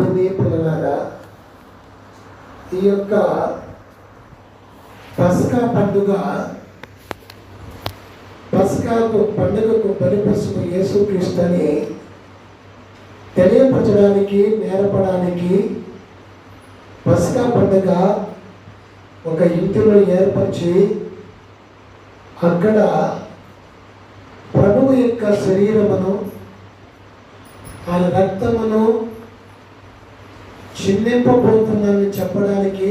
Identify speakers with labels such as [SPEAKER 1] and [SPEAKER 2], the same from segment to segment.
[SPEAKER 1] దేవుని పిల్లలారా, ఈ యొక్క పస్కా పండుగకు బలిపశువు యేసుక్రీస్తు అని తెలియపరచడానికి, నేర్పడానికి పస్కా పండుగ ఒక ఇంటిలో ఏర్పరిచి అక్కడ ప్రభువు యొక్క శరీరమును, ఆయన రక్తమును చిందింపబోతుందని చెప్పడానికి,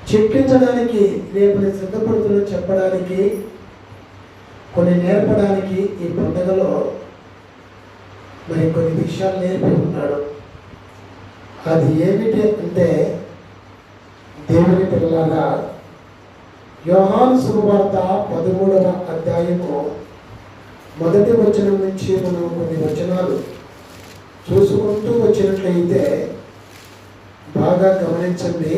[SPEAKER 1] చెక్కించడానికి, రేపు సిద్ధపడుతుందని చెప్పడానికి, కొన్ని నేర్పడానికి ఈ పండుగలో మరి కొన్ని విషయాలు నేర్పి ఉన్నాడు. అది ఏమిటి అంటే, దేవుని పిల్లలారా, యోహాను శుభవార్త 13వ అధ్యాయము 1వ వచనం నుంచి మనం కొన్ని వచనాలు చూసుకుంటూ వచ్చినట్లయితే బాగా గమనించండి.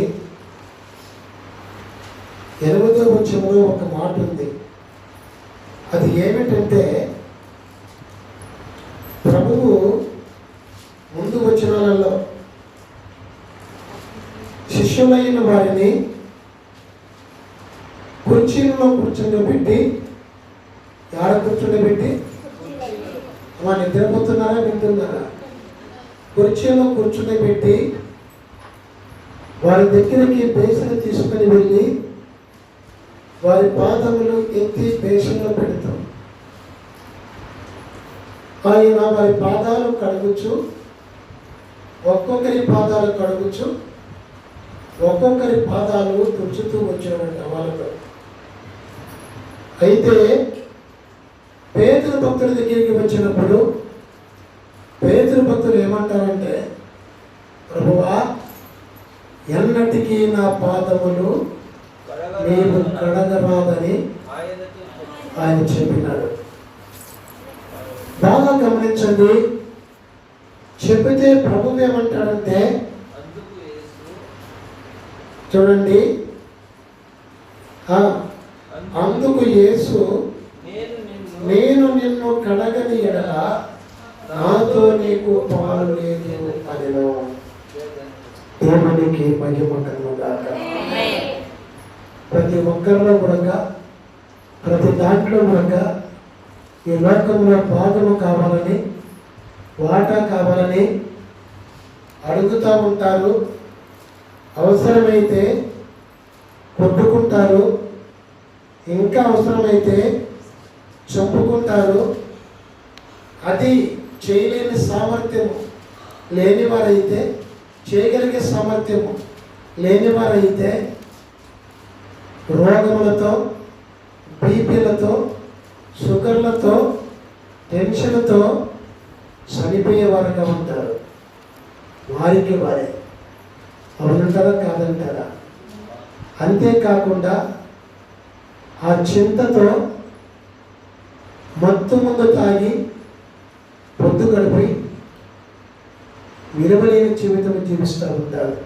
[SPEAKER 1] 8వ వచనంలో ఒక మాట ఉంది. అది ఏమిటంటే, ప్రభువు ముందు వచనాలలో శిష్యులైన వారిని కుర్చీలలో కూర్చోబెట్టి, కూర్చోబెట్టి అలా నిద్రపోతున్నారా, వింటున్నారా? కుర్చీలో కూర్చోబెట్టి వారి దగ్గరికి బేసను తీసుకుని వెళ్ళి వారి పాదములు ఎత్తి బేసంలో పెడతాం. ఆయన వారి పాదాలు కడుగుచు, ఒక్కొక్కరి పాదాలు కడుగుచు, ఒక్కొక్కరి పాదాలు తుడుచుతూ వచ్చాడంట వాళ్ళతో. అయితే పేతురు భక్తుల దగ్గరికి వచ్చినప్పుడు పేతురు భక్తులు ఏమంటారంటే, ప్రభువా, ఎన్నటికీ నా పాదములు నీవు కడగరాదని ఆయన చెప్పినాడు. బాగా గమనించండి. చెప్పితే ప్రభువు ఏమంటాడంటే, చూడండి, అందుకు యేసు, నేను నిన్ను కడగని ఎడల నాతో నీకు పాలు లేదు అనిను. దేవునికి మహిమ కలుగుగాక. ప్రతి ఒక్కరిలో కూడా, ప్రతి దాంట్లో కూడా ఈ లోకంలో భాగము కావాలని, వాటా కావాలని అడుగుతూ ఉంటారు. అవసరమైతే కొట్టుకుంటారు, ఇంకా అవసరమైతే చంపుకుంటారు. అది చేయలేని సామర్థ్యము లేనివారైతే, చేయగలిగే సామర్థ్యము లేనివారైతే రోగములతో, బీపీలతో, షుగర్లతో, టెన్షన్తో చనిపోయేవారుగా ఉంటారు. వారికి వారే. అవునంటారా, కాదంటారా? అంతేకాకుండా ఆ చింతతో మత్తు ముందు తాగి పొద్దు గడిపి విలువలేని జీవితం జీవిస్తూ ఉంటారు.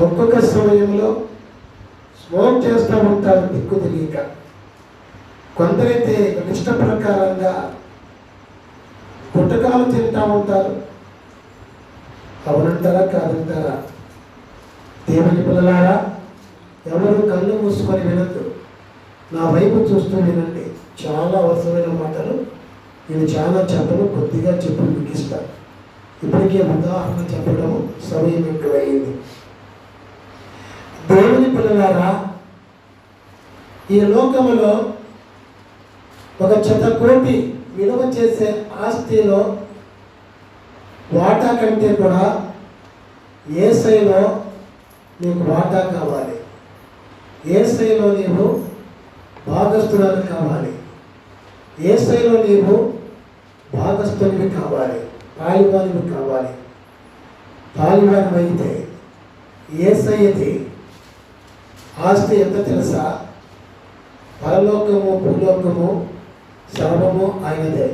[SPEAKER 1] ఒక్కొక్క సమయంలో స్మోక్ చేస్తూ ఉంటారు దిక్కు తెలియక. కొందరైతే ఇష్ట ప్రకారంగా గుట్టకాలు తింటూ ఉంటారు. అవునంటారా, కాదంటారా? దేవుని పిల్లలారా, ఎవరు కళ్ళు మూసుకొని వినద్దు, నా వైపు చూస్తూ వినండి. చాలా అవసరమైన మాటలు నేను చాలా చెప్పను, కొద్దిగా చెప్పి ముగిస్తాను. ఇప్పటికే ఉదాహరణ చెప్పడం సమయం ఎక్కువైంది. దేవుని పిల్లలారా, ఈ లోకములో ఒక 100 కోటి విలువ చేసే ఆస్తిలో వాటా కంటే కూడా యేసయ్యలో నీకు వాటా కావాలి. యేసయ్యలో నీవు భాగస్థురాలు కావాలి. యేసయ్యలో నీవు భాగస్థునివి కావాలి, పాలివానివి కావాలి. పాలివానివి అయితే యేసయ్యది ఆస్తి ఎంత తెలుసా? పరలోకము, భూలోకము సర్వము ఆయనదే.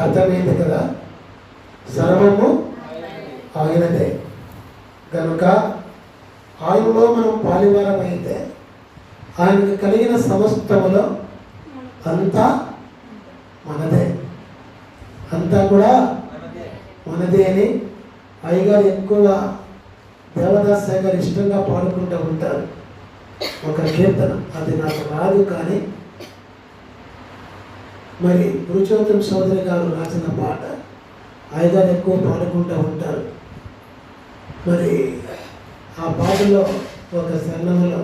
[SPEAKER 1] అర్థమైంది కదా? సర్వము ఆయనదే. కనుక ఆయనలో మనం పాలివారం అయితే ఆయనకు కలిగిన సమస్తములో అంతా మనదే, అంతా కూడా మనదే అని అయ్యగారు ఎక్కువ దేవదాస్ గారు ఇష్టంగా పాడుకుంటూ ఉంటారు ఒక కీర్తన. అది నాకు రాదు, కానీ మరి గురుచోతం సోదరి గారు రాసిన పాట అయ్యగారు ఎక్కువ పాడుకుంటూ ఉంటారు. మరి ఆ పాటలో ఒక చరణంలో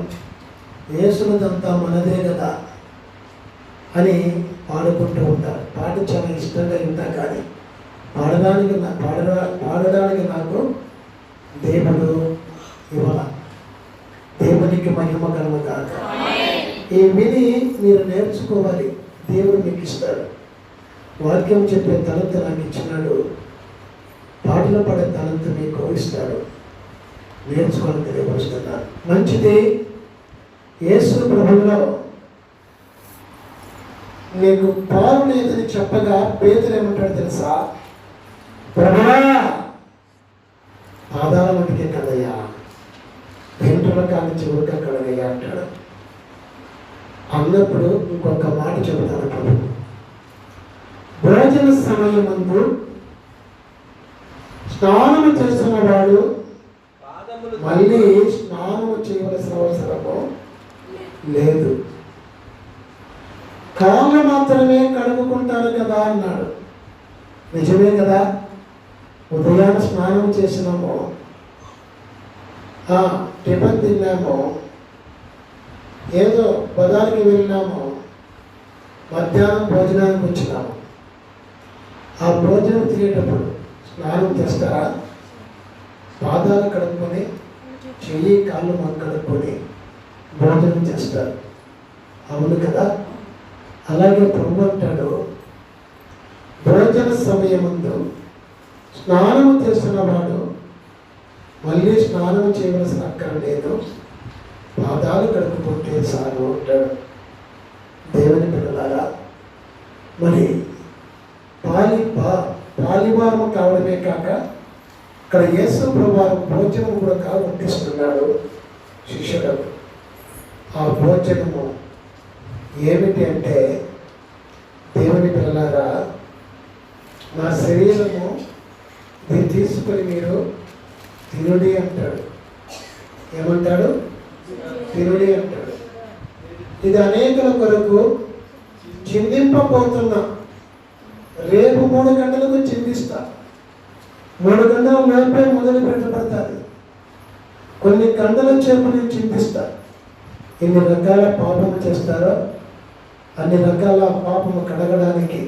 [SPEAKER 1] యేసునదంతా మనదే కదా అని పాడుకుంటూ ఉంటారు. పాట చాలా ఇష్టంగా ఉంటా, కానీ పాడడానికి నాకు దేవుడు ఇవ్వాల. దేవునికి మహిమ కలుగు కాక. ఈ విని మీరు నేర్చుకోవాలి. దేవుడు మీకు ఇస్తాడు. వాక్యం చెప్పే తలంత నాకు ఇచ్చినాడు, పాటలు పడే తలంత మీకు ఇస్తాడు. నేర్చుకోవాలని తెలియపరుస్తున్నాను. మంచిది. యేసు ప్రభువులో నీకు పాలు లేదని చెప్పగా పేతురు ఏమంటాడు తెలుసా? ప్రభువా, పాదాల వంటికే కదయ్యా, వెంట్రుల కాని చివరిగా కదయ్యా అంటాడు. అన్నప్పుడు ఇంకొక మాట చెబుతాను ప్రభు. భోజన సమయమందు స్నానము చేసిన వాడు మళ్ళీ స్నానము చేయవలసిన అవసరము లేదు, కాళ్ళు మాత్రమే కడుగుకుంటారు కదా అన్నాడు. నిజమే కదా. ఉదయాన్నే స్నానం చేసినాము, టిఫిన్ తిన్నాము, ఏదో బజార్కి వెళ్ళినాము, మధ్యాహ్నం భోజనానికి వచ్చినాము. ఆ భోజనం తినేటప్పుడు స్నానం చేస్తారా? పాదాలు కడుక్కొని చెయ్యి కాళ్ళు కడుక్కొని భోజనం చేస్తారు. అవును కదా. అలాగే ప్రభు అంటాడు, భోజన సమయమందు స్నానము చేస్తున్న వాడు మళ్ళీ స్నానం చేయవలసిన అక్కర లేదు, పాదాలు కడుక్కుంటే చాలు అంటాడు. దేవుని పిల్లలారా, మరి పాలివారము కావడమే కాక ఇక్కడ యేసు ప్రభువారు భోజనం కూడా వడ్డిస్తున్నాడు శిష్యులకు. ఆ భోజనము ఏమిటి అంటే, దేవుని పిల్లలారా, నా శరీరము దీన్ని తీసుకొని మీరు తినుడి అంటాడు. ఏమంటాడు? తినుడి అంటాడు. ఇది అనేకుల కొరకు చిందింపబోతున్నా. రేపు 3 గంటలకు చిందిస్తా. 3 గంటల లోపే మొదలు పెట్టబడతాది. కొన్ని గంటల చేపు నేను చింతిస్తా. ఎన్ని రకాల పాపము చేస్తారో అన్ని రకాల పాపము కడగడానికి,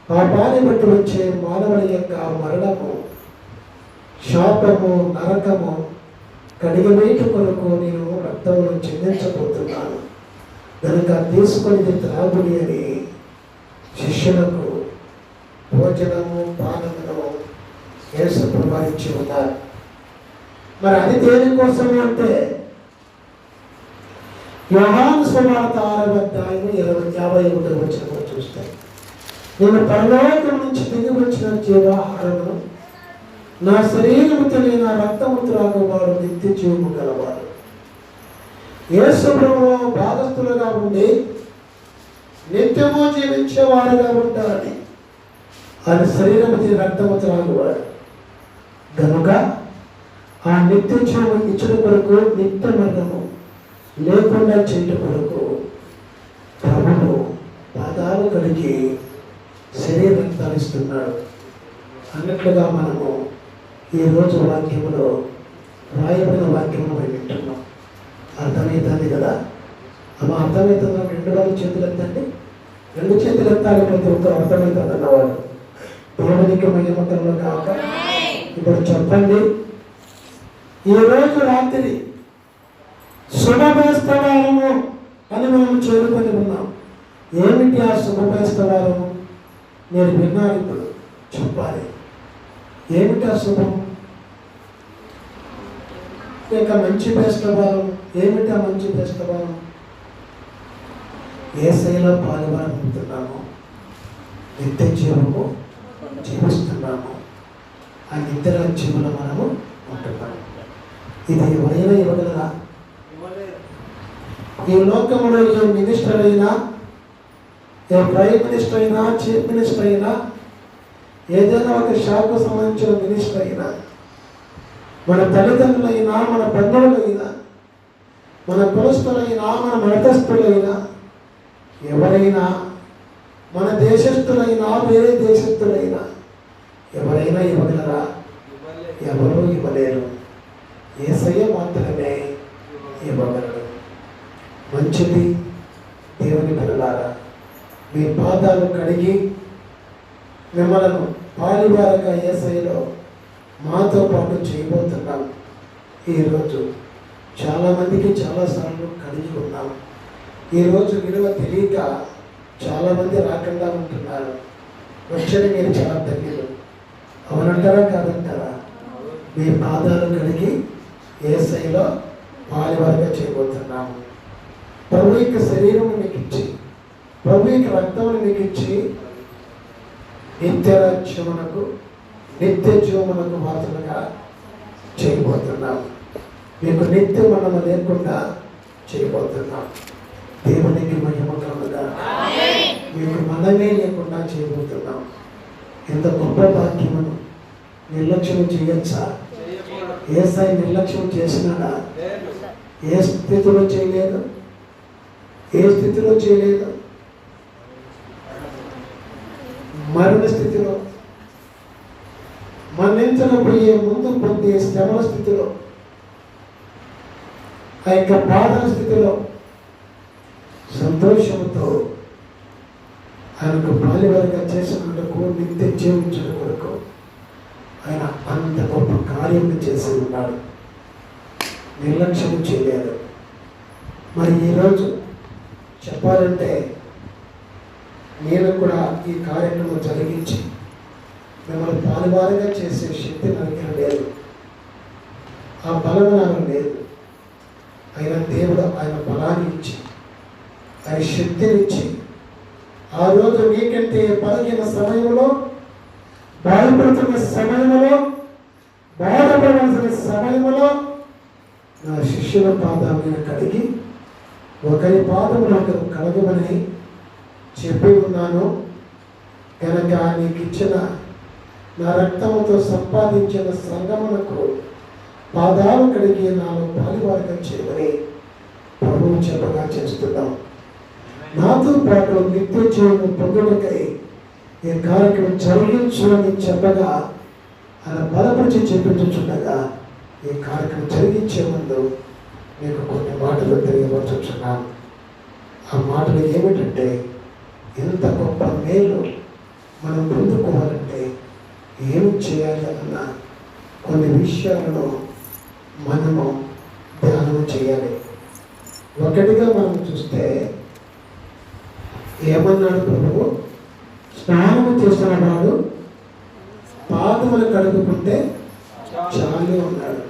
[SPEAKER 1] పాపాన్ని బట్టి వచ్చే మానవుని యొక్క మరణము, శాపము, నరకము కడిగివేట కొరకు నేను రక్తమును చెందించబోతున్నాను కనుక తీసుకొని త్రాగుడి అని శిష్యులకు భోజనము పానమును యేసు ప్రభువు ఇచ్చి ఉన్నారు. మరి అది దేనికోసమే అంటే, యోహాను సువార్త 6వ అధ్యాయము 51వ వచనంలో చూస్తే, నేను పరలోకం నుంచి దిగి వచ్చిన జీవాహారమును నా శరీరము తిని నా రక్తము త్రాగువాడు నిత్య జీవము గలవాడు. యేసు ప్రభువు భాగస్థులుగా ఉండి నిత్యము జీవించేవాడుగా ఉంటారని, ఆయన శరీరము తిని రక్తము త్రాగువాడు కనుక ఆ నిత్య జీవము ఇచ్చిన కొరకు, నిత్య మరణము లేకుండా చేయటం కొరకు ప్రభువు పాదాలు కడిగి శరీరం తరిస్తున్నాడు అన్నట్లుగా మనము ఈరోజు వాక్యములో రాయబడిన వాక్యమును వింటున్నాం. అర్థమవుతుంది కదా అమ్మ? అర్థమవుతుందా? 2 చేతులు ఎత్తండి. 2 చేతులు ఎత్తాలి. ప్రతి ఒక్కరు అర్థమవుతుంది అన్నవాడు. దేవునికి మహిమకరంలో కాక. ఇప్పుడు చెప్పండి, ఈరోజు రాత్రి శుభబేస్తవారము అని మనం చేరుకొని ఉన్నాం. ఏమిటి ఆ శుభబేస్తవారము? నేను విన్నాను, ఇప్పుడు చెప్పాలి. ఏమిటి ఆ శుభం? ఇక మంచి బేస్తవారం. ఏమిటి ఆ మంచి బేస్తవారం? యేసయ్యలో పాలుపడుతున్నాము, నిత్య జీవము జీవిస్తున్నాము, ఆ నిత్య జీవులు మనము ఉంటున్నాము. ఇది ఎవరైనా ఇవ్వగలరా? ఈ లోకంలో ఏ మినిస్టర్ అయినా, ఏ ప్రైమ్ మినిస్టర్ అయినా, చీఫ్ మినిస్టర్ అయినా, ఏదైనా ఒక శాఖకు సంబంధించిన మినిస్టర్ అయినా, మన తల్లిదండ్రులైనా, మన బంధువులైనా, మన కులస్తులైనా, మన మతస్థులైనా, ఎవరైనా, మన దేశస్థులైనా, వేరే దేశస్థులైనా ఎవరైనా ఇవ్వగలరా? ఎవరూ ఇవ్వలేరు. యేసయ్య మాత్రమే ఇవ్వగలడు. మంచిది దేవుని పిల్లలారా, మీ పాదాలు కడిగి మిమ్మల్ని పాలివారగా యేసయ్యలో మాతో పాటు చేయబోతున్నాం. ఈరోజు చాలామందికి చాలాసార్లు కడిగి ఉన్నాం. ఈరోజు విలువ తెలియక చాలామంది రాకుండా ఉంటున్నారు. వచ్చిన మీరు చాలా ధన్యులు. అవునంటారా కాదంటారా? మీ పాదాలు కడిగి యేసయ్యలో పాలివారగా చేయబోతున్నాము. ప్రభు యొక్క శరీరం మీకు ఇచ్చి, ప్రభు యొక్క రక్తమును మీకు ఇచ్చి నిత్యరాజ్యమునకు, నిత్య జీవమునకు వారసులుగా చేయబోతున్నాం. మీకు నిత్య మనము లేకుండా చేయబోతున్నాం. దేవునికి మహిమ కలుగుగా మీకు మనమే లేకుండా చేయబోతున్నాం. ఎంత గొప్ప భాగ్యమును నిర్లక్ష్యం చేయొచ్చా? యేసయ్య నిర్లక్ష్యం చేసినాడా? ఏ స్థితిలో చేయలేదు, ఏ స్థితిలో చేయలేదు. మరణ స్థితిలో, మరణించకపోయే ముందు పొందే శ్రమల స్థితిలో, ఆ యొక్క బాధల స్థితిలో సంతోషంతో ఆయనకు బాల్యవరగా చేసినందుకు, నిత్య జీవించడం కొరకు ఆయన అంత గొప్ప కార్యం చేసి ఉన్నాడు. నిర్లక్ష్యం చేయలేదు. మరి ఈరోజు చెప్పాలంటే నేను కూడా ఈ కార్యక్రమం జరిగించి మిమ్మల్ని పాలువారుగా చేసే శక్తి నాకు లేదు, ఆ బలం నాకు లేదు. అయినా దేవుడు ఆయన బలాన్ని ఇచ్చి, ఆయన శక్తిని ఇచ్చి, ఆ రోజు నీకంటే పలికిన సమయంలో, బాధపడుతున్న సమయంలో, బాధపడాల్సిన సమయంలో నా శిష్యుల పాదాలను కడిగి ఒకరి పాదములు ఒకరు కడగమని చెప్పి ఉన్నాను. కనుక నీకు ఇచ్చిన నా రక్తముతో సంపాదించిన సంగమునకు పాదాలు కడిగి నాలో పాలువారుగా చేయమని ప్రభువు చెప్పగా చేస్తున్నాం. నాతో పాటు నిత్య జీవము పొందుటకై ఈ కార్యక్రమం జరిగించు అని చెప్పగా ఆయన బలపరిచి చెప్పించుండగా ఈ కార్యక్రమం జరిగించే ముందు మీకు కొన్ని మాటలు తెలియవచ్చున్నాను. ఆ మాటలు ఏమిటంటే, ఎంత గొప్ప మేలు మనం పొందుకోవాలంటే ఏం చేయాలి అన్న కొన్ని విషయాలను మనము ధ్యానం చేయాలి. ఒకటిగా మనం చూస్తే ఏమన్నాడు ప్రభువు? స్నానము చేసిన వాడు పాదములు కడుగుకుంటే చాలు అన్నాడు.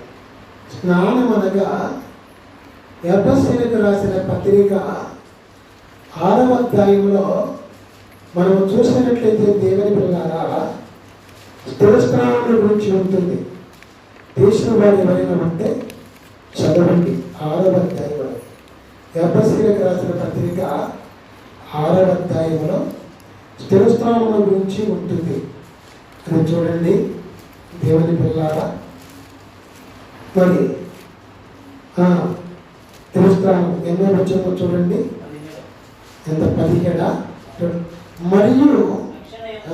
[SPEAKER 1] స్నానం అనగా ఎఫెసీయులకు రాసిన పత్రిక 6వ అధ్యాయంలో మనం చూసినట్లయితే దేవుని పిల్లలారా, స్థిరస్నానం గురించి ఉంటుంది. తీసిన వారు ఎవరైనా ఉంటే చదవండి. 6వ అధ్యాయంలో ఎఫెసీయులకు రాసిన పత్రిక 6వ అధ్యాయంలో స్థిరస్నానం గురించి ఉంటుంది. అది చూడండి దేవుని పిల్లలారా. మరి స్థిరస్నానం ఎన్నో వచ్చేమో చూడండి, ఎంత 17. మరియు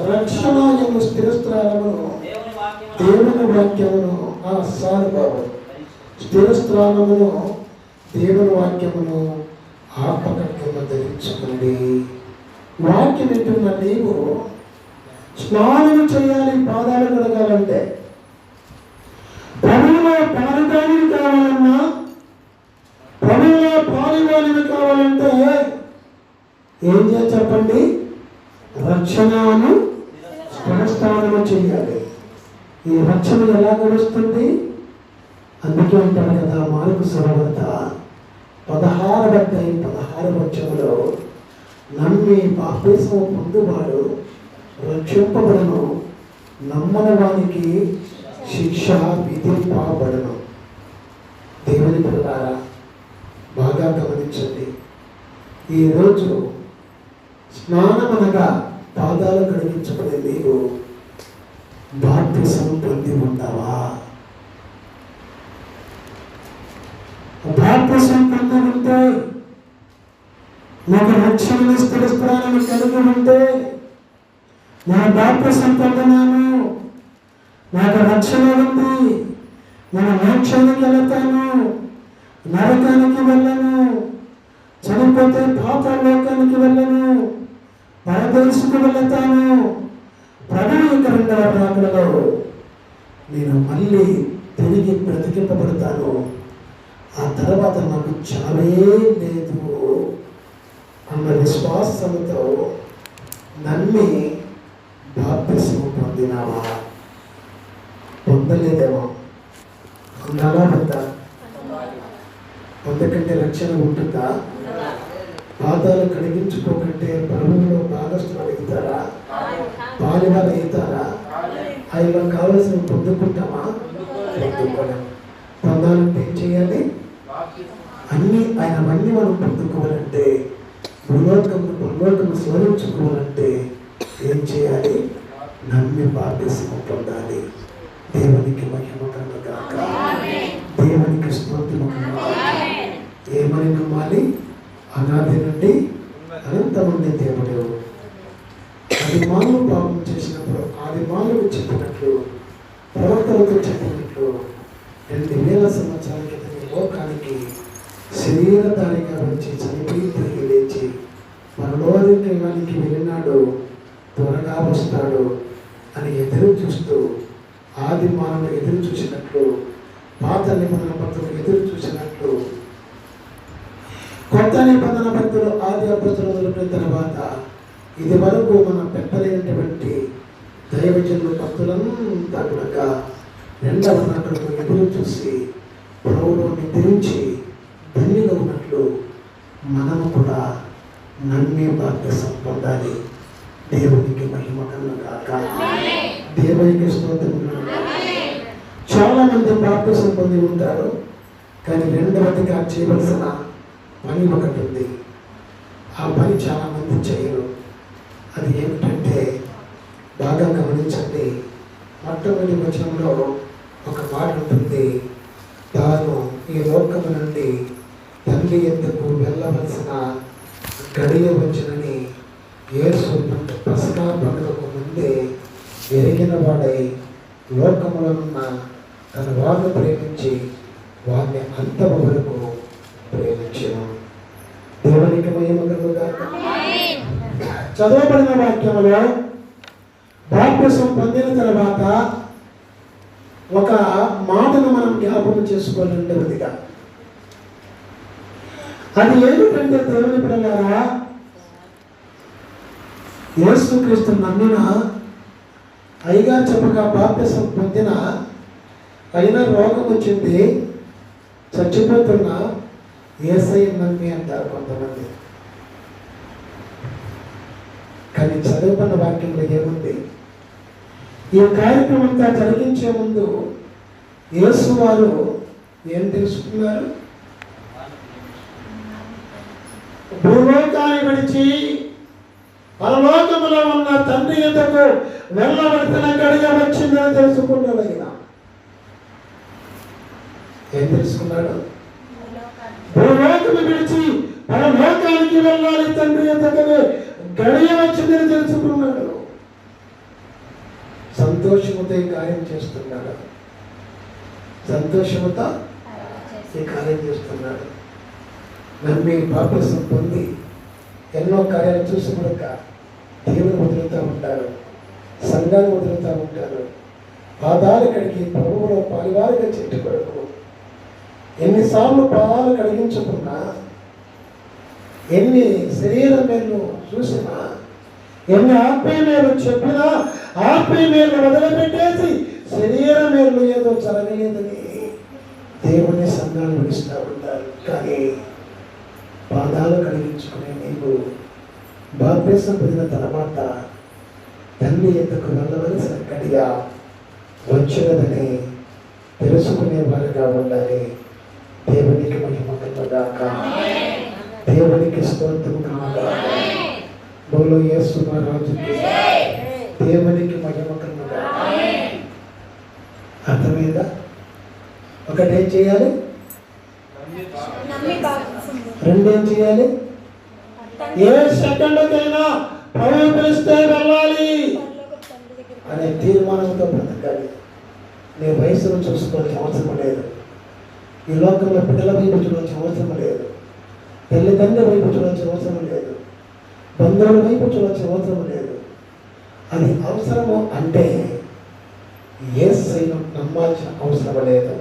[SPEAKER 1] రక్షణ స్థిరస్నానమును దేవుని వాక్యమును సానుభావం స్థిరస్నానమును దేవుని వాక్యమును ఆత్మకత్వము ధరించుకుని. వాక్యం ఏంటున్న నీవు స్నానం చేయాలి. పాదాలు కడగాలంటే, ప్రభువులో పాలుదానివి కావాలన్నా, ప్రభువులో పాలువానివి కావాలంటే ఏం చేయాలి చెప్పండి? రక్షణను స్థిరస్నానము చేయాలి. ఈ రక్షణ ఎలా గడుస్తుంది? అందుకే అంటారు కదా, మార్కు సువార్త 16వ అధ్యాయం 16వ వచనంలో, నమ్మి బాప్తిస్మము పొందువాడు రక్షింపబడను, నమ్మని వానికి శిక్ష విధింపబడను. దేవుని పిల్లలారా, బాగా గమనించండి. ఈరోజు స్నానం అనగా పాదాలు కడిగించుకునే నీవు బాప్తిసం పొంది ఉండవా? బాప్తిసం పొంది ఉంటే, నాకు రక్షణ స్థిరస్థానాన్ని కలిగి ఉంటే, నేను బాప్తిసం పొందనాను, నాకు రక్షణ ఉంది, నేను మోక్షానికి వెళతాను, నరకానికి వెళ్ళను, చనిపోతే పాతాళలోకానికి వెళ్ళను, పరదేశకు వెళతాను, ప్రభువు యొక్క రెండవ రాకడలో నేను మళ్ళీ తిరిగి బ్రతికింపబడతాను, ఆ తర్వాత నాకు చావే లేదు అన్న విశ్వాసంతో నమ్మి బాప్తిసం పొందినావా? పొందలేదేమో. పొందాలా వద్దా? పొందకంటే రక్షణ ఉంటుందా? పాదాలు కడిగించుకోకంటే ప్రభువులో భాగస్థులు అవుతారా? పాలివారు అవుతారా? ఆయన కావలసిన పొందుకుంటామా? పొందుకోలేము. పొందాలంటే ఏం చేయాలి? ఆయనవన్నీ మనం పొందుకోవాలంటే, భూలోకము స్మరించుకోవాలంటే ఏం చేయాలి? నమ్మి బాప్తిసం పొందాలి. దేవునికి మహిమ కలుగుగాక. దేవునికి స్తోత్రము కలుగుగాక. ఏమని నమ్మాలి? అనాది నుండి అనంతముండే దేవుడు. ఆదిమానవులు పాపం చేసినప్పుడు ఆదిమానవులు చెప్పినట్లు, ప్రవక్తలతో చెప్పినట్లు 2000 సంవత్సరాల క్రితం ఈ లోకానికి శరీరధారిగా వచ్చి చనిపోయి తిరిగి లేచి పరలోకానికి వెళ్ళినాడు, త్వరగా వస్తాడు అని ఎదురు చూస్తూ ఆది మానవులు ఎదురు చూసినట్లు, పాత నిబంధన భక్తులు ఎదురు చూసినట్లు, కొత్త నిబంధన భక్తులు ఆది అద్భుతాలు మొదలుపెట్టిన తర్వాత ఇది వరకు మనం పెట్టలేనటువంటి దైవజనుల భక్తులంతా కూడా రెండవ నాటకు ఎదురు చూసి ప్రభువులో నిద్రించి ధన్యులు ఉన్నట్లు మనము కూడా నమ్మి బాప్తిసం పొందాలి. దేవునికి మహిమ కలుగుగాక. దేవునికి స్తోత్రం. చాలా మంది బాప్తిసం పొంది ఉంటారు, కానీ రెండవదిగా చేయవలసిన పని ఒకటి ఉంది. ఆ పని చాలా మంది చేయరు. అది ఏమిటంటే, బాగా గమనించండి. మొట్టమొదటి వచనంలో ఒక మాట ఉంటుంది, తాను ఈ లోకము నుండి తండ్రి యొద్దకు వెళ్ళవలసిన గడియ వచ్చినని యేసు పస్కా పండుగకు ముందే ఎరిగిన వాడై లోకములో ఉన్న తన వారిని ప్రేమించి వారిని అంతము వరకు ప్రేమించను. దేవునికి మహిమ కలుగుగాక. చదవబడిన వాక్యంలో బాప్తిసం పొందిన తర్వాత ఒక మాటను మనం జ్ఞాపకం చేసుకోవాలంటే, అది ఏమిటంటే, దేవుని పిల్లలారా, యేసుక్రీస్తు నమ్మిన అయిగా చెప్పగా బాప్తిసం పొందిన, అయినా రోగం వచ్చింది, చచ్చిపోతున్న యేసయ్య నమ్మి అంటారు కొంతమంది. కానీ చదువుకున్న వాక్యంలో ఏముంది? ఈ కార్యక్రమం అంతా జరిగించే ముందు యేసు వారు ఏం తెలుసుకున్నారు? భూలోకాన్ని విడిచి పరలోకములో ఉన్న తండ్రి యొద్దకు వెళ్ళవలసిన గడియ వచ్చిందని తెలుసుకున్నాడు. ఆయన ఏం తెలుసుకున్నాడు? భూలోకము విడిచి పరలోకానికి వెళ్ళాలి, తండ్రి యొద్దకు గడియ వచ్చిందని తెలుసుకున్నాడు. సంతోషముతో ఈ కార్యం చేస్తున్నాడు. సంతోషముతో ఈ కార్యం చేస్తున్నాడు. నమ్మి బాప్తిసం పొంది ఎన్నో కార్యాలు చూసి కూడా దేవుని వదులుతూ ఉంటారు, సంఘాన్ని వదులుతూ ఉంటారు. పాదాలు కడిగి ప్రభువులో పాలివారిగా చెట్టు కొరకు ఎన్నిసార్లు పాదాలు కడిగించుకున్నా, ఎన్ని శరీర మేలు చూసినా, ఎన్ని ఆత్మీయ మేలు చెప్పినా ఆత్మీయ మేలు వదిలిపెట్టేసి శరీర మేలు ఏదో జరగలేదని దేవుని సంఘాన్ని విడిస్తూ ఉంటారు. కానీ పాదాలు కలిగించుకునే నీవు బాప్తిసం పొందిన తర్వాత తండ్రి యొద్దకు వెళ్ళవలసిన గడియ వచ్చినదని తెలుసుకునే వారుగా ఉండాలి. దేవునికి మహిమ కలుగుగాక. దేవునికి స్తోత్రం కలుగుగాక. బోలో యేసు మహారాజుకి దేవునికి మహిమ కలుగుగాక. అర్థమైందా? ఒకటేం చేయాలి, రెండేం చేయాలి, ఏ సెకండ్కైనా ప్రభు పిలిస్తే వెళ్ళాలి అనే తీర్మానంతో బ్రతకాలి. నీ వయసును చూసుకోవాల్సిన అవసరం లేదు. ఈ లోకంలో బిడ్డల వైపు చూడాల్సిన అవసరం లేదు. తల్లిదండ్రుల వైపు చూడాల్సిన అవసరం లేదు. బంధువుల వైపు చూడాల్సిన అవసరం లేదు. అది అవసరము అంటే యేసయ్యను నమ్మాల్సిన అవసరం లేదు.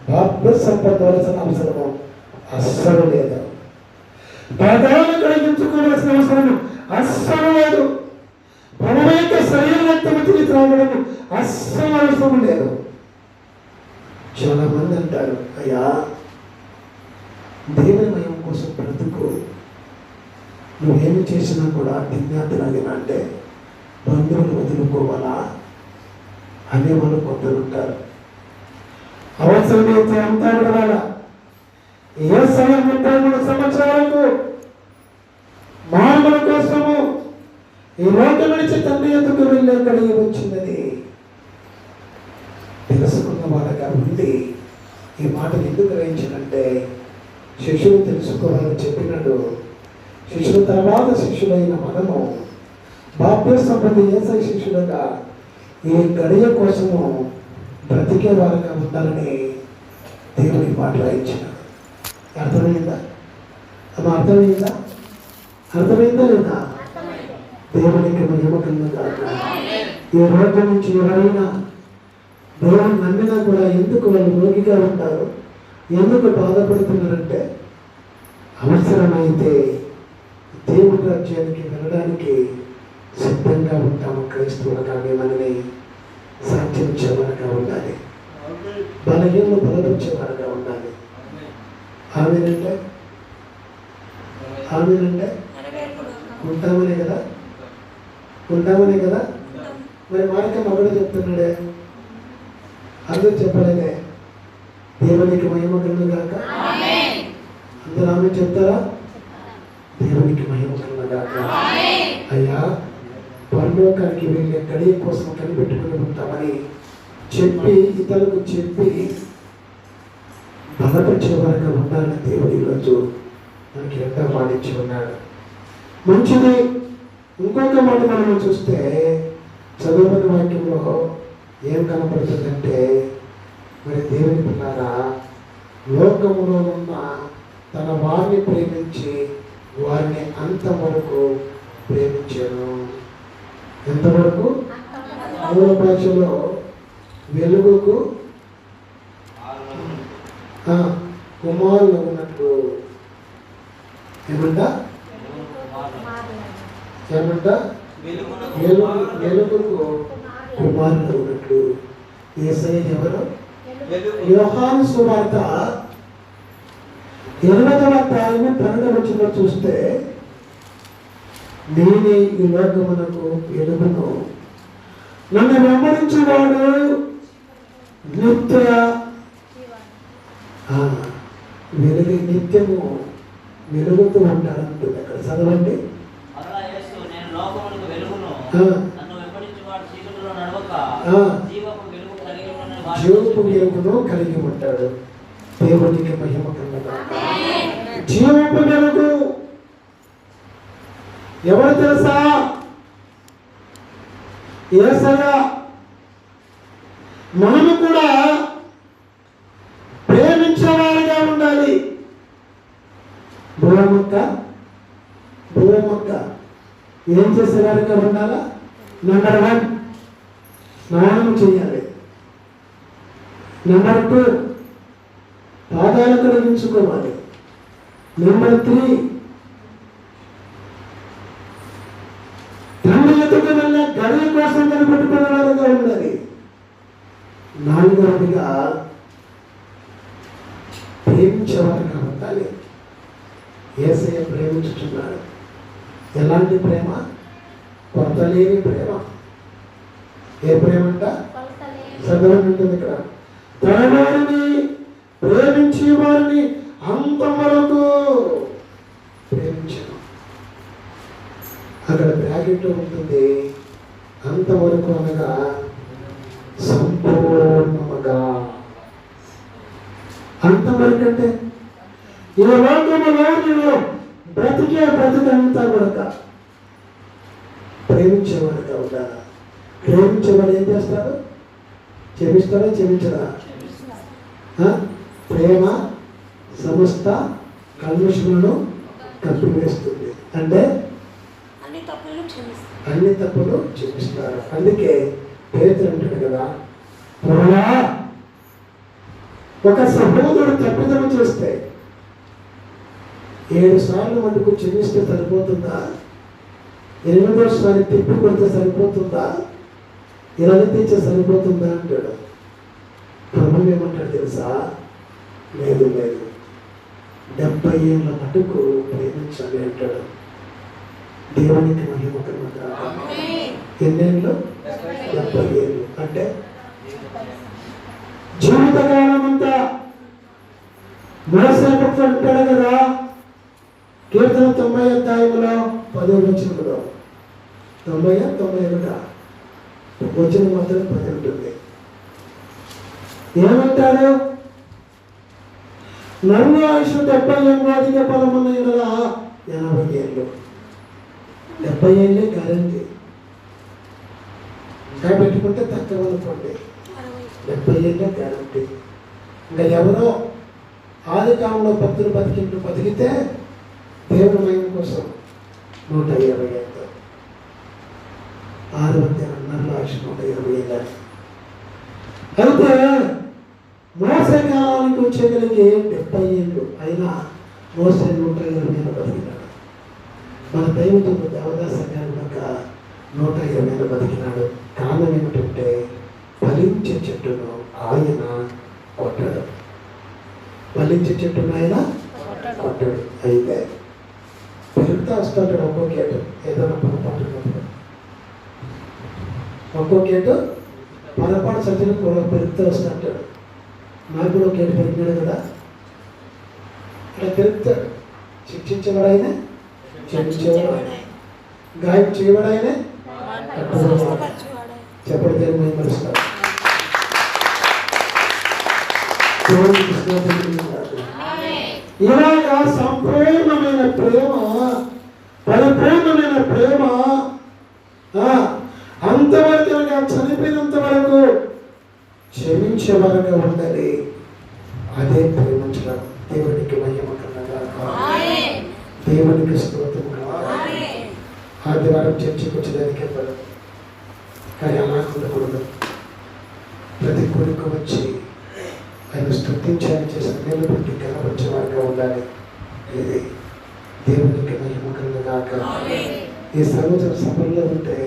[SPEAKER 1] బాప్తిసం పొందవలసిన అవసరము అస్సలు లేదు. పాదాలను కడిగించుకోవలసిన అవసరం అస్సలు లేదు. ప్రభువైతే శరీరత్వతిని త్రాగడం అస్సలు అవసరం లేదు. చాలా మంది అంటారు, అయ్యా దేవుని మహిమ కోసం బ్రతుకు, నువ్వేమి చేసినా కూడా దిజ్ఞాతలాగిన అంటే బంధువులు వదులుకోవాలా అనేవాళ్ళు కొందరు ఉంటారు. అవసరమైతే అంతా విడవాలా. ఏ సమయం 33 సంవత్సరాలకు మానవుల కోసము ఈ లోకం నుంచి తండ్రి ఎందుకు వెళ్ళే కలిగి వచ్చిందని తెలుసుకున్న వాళ్ళగా ఉండి ఈ మాటలు ఎందుకు గ్రహించాలంటే శిష్యులు తెలుసుకోవాలని చెప్పినట్టు శిష్యుల తర్వాత శిష్యులైన మనము బాప్తిసం పొంది యేసయ్య శిష్యులుగా ఈ గడియ కోసము బ్రతికే వారుగా ఉండాలని దేవుని మాట రాయించినాడు. అర్థమైందా అమ్మ? అర్థమైందా? అర్థమైందా లేదా? దేవునికి మహిమ కలుగుగాక. ఈ రోజు నుంచి ఎవరైనా దేవుని నమ్మినా కూడా ఎందుకు వాళ్ళు రోగిగా ఉంటారు, ఎందుకు బాధపడుతున్నారంటే అవసరమైతే దేవుడి రాజ్యానికి వెళ్ళడానికి సిద్ధంగా ఉంటాము. క్రైస్తవులుగా మేమని సాధ్యించేవారుగా ఉండాలి. బలహీనలు బలపరిచేవారుగా ఉండాలి. ఆమెనంటే ఉంటామనే కదా, ఉంటామనే కదా. మరి మార్గం ఒకటి చెప్తున్నాడే, అందరూ చెప్పలేదే. దేవునికి మహిమ కలుగుగాక. అందరూ ఆమె చెప్తారా? దేవునికి మహిమ కలుగుగాక. అయ్యా పరలోకానికి వెళ్ళే గడియ కోసం కనిపెట్టుకుని ఉంటామని చెప్పి ఇతరులకు చెప్పి బలపరిచేవారుగా ఉండాలని దేవుడు ఈరోజు మనకి ఎంతో పాటించి ఉన్నాడు. మంచిది. ఇంకొక మాట మనం చూస్తే చదువుకున్న వాక్యంలో ఏం కనపడుతుందంటే, మరి దేవుని పిల్లారా లోకములో ఉన్న తన వారిని ప్రేమించి వారిని అంతవరకు ప్రేమించాను. ఎంతవరకు? మూల భాషలో వెలుగుకు కుమారులు ఉన్నట్టు ఏమంట వెలుగుకు కుమారులు ఉన్నట్లు. యేసయ్య ఎవరు? యోహాను సువార్త 8వ అధ్యాయము 12వ వచనంలో చూస్తే, నేనే ఈ లోకమునకు వెలుగును, నన్ను వెంబడించేవాడు నిత్య వెలుగు, నిత్యము వెలుగుతూ ఉంటాడంటుంది. అక్కడ చదవండి. జీవపు వెలుగును కలిగి ఉంటాడు. దేవునికి మహిమ కలుగుగాక. జీవపు వెలుగు ఎవరు తెలుసా? యేసయ్య. మనము కూడా ప్రేమించేవారిగా ఉండాలి. బుర్రమొక్క ఏం చేసేవారిగా ఉండాలా? నెంబర్ 1 స్నానం చేయాలి. నెంబర్ 2 పాదాలు కడిగించుకోవాలి. నెంబర్ 3 తండ్రి ఎదుట వల్ల గడియ కోసం కనిపెట్టుకునే వారుగా ఉండాలి. 4వదిగా ప్రేమించేవారుగా ఉండాలి. యేసయ్య ప్రేమించుతున్నాడు. ఎలాంటి ప్రేమ? కొరత లేని ప్రేమ. ఏ ప్రేమ అంట? చదవండి ఉంటుంది ఇక్కడ. తన వారిని ప్రేమించే వారిని అంతవరకు ప్రేమించను. అక్కడ బ్రాకెట్లో ఉంటుంది అంతవరకు అనగా సంపూర్ణ ఏంటంటే ఈ లోకంలో నేను బ్రతికంతా కూడా ప్రేమించేవాడుగా ఉండాలా. ప్రేమించేవాడు ఏం చేస్తాడు? క్షమిస్తాడా క్షమించడా? ప్రేమ సమస్త కల్మషములను కప్పివేస్తుంది. అంటే అన్ని తప్పులు క్షమిస్తారు. అందుకే పేతురు అంటాడు కదా, ప్రభువా ఒక సహోదరుడు తప్పిదం చేస్తే 7 సార్లు మటుకు క్షమిస్తే సరిపోతుందా? 8వ సారి తిప్పి కొడితే సరిపోతుందా? ఇలా తెచ్చే సరిపోతుందా అంటాడు. ప్రభు ఏమంటాడు తెలుసా? లేదు 70 ఏళ్ళ మటుకు ప్రేమించాలి అంటాడు. దేవునికి మహిమ కలుగుగా. ఎన్నేళ్ళు? 70 ఏళ్ళు. అంటే జీవితకాలం అంతా. మోసే భక్తుడు అంటాడు కదా, కీర్తన 90 అధ్యాయంలో 10వ వచనంలో 91 వచనం మాత్రం 10 ఉంటుంది. ఏమంటాడు? నన్ను ఆయుష్ 70 ఏళ్ళు అధిక ఫలమున్న 80 ఏళ్ళు. 70 ఏళ్ళే గ్యారంటీ. పెట్టుకుంటే తక్కువ అనుకోండి, 70 ఏళ్ళే గ్యారంటీ. ఇంకా ఎవరో ఆది కాలంలో భక్తులు బతికితే దేవుని మహిమ కోసం 120 ఏళ్ళు. 600 నన్ను ఆయుష్ 120 ఏళ్ళు. అయితే మోసే కాలానికి వచ్చేగలిగే 70 ఏళ్ళు అయినా మోసే 120 ఏళ్ళు బతికినాడు. మన దైవతుడు దేవదాస గారు 120 ఏళ్ళు బతికినాడు. కారణం ఏమిటంటే ఫలించే చెట్టును ఆయన కొట్టాడు. ఫలించే చెట్టును ఆయన కొట్టాడు. అయితే పెరుగుతా వస్తుంటాడు ఒక్కొక్క ఏటు. ఏదైనా పొరపాటు ఒక్కొక్క ఏటు పొరపాటు సజ్జను పెరుగుతూ వస్తుంటాడు. నాకు కూడా ఒక ఏటు పెరిగినాడు కదా, అలా పెరుగుతాడు. శిక్షించేవాడైనా క్షమించేవాడు, గాయం చేయవాడైనా చెప్పడం జరిగిన మరుస్తారు. ఇలాగా సంపూర్ణమైన ప్రేమ, పరిపూర్ణమైన ప్రేమ అంతవరకు చనిపోయినంత వరకు క్షమించే వరకు ఉండాలి. అదే ప్రేమించడం. దేవునికి మహిమ కలగా, దేవునికి స్తోత్రం కలగా. ఆదివారం చర్చకు వచ్చేదానికి పడదు, కానీ అలా ఉండకూడదు. ప్రతి కోరిక వచ్చి ఆయన స్తుతించాలని చేసిన మేలు పెట్టి కనపరిచే వారిగా ఉండాలి. ఇది దేవునికి మహిమ కలగాక. ఈ సంవత్సరం సభల్లో ఉంటే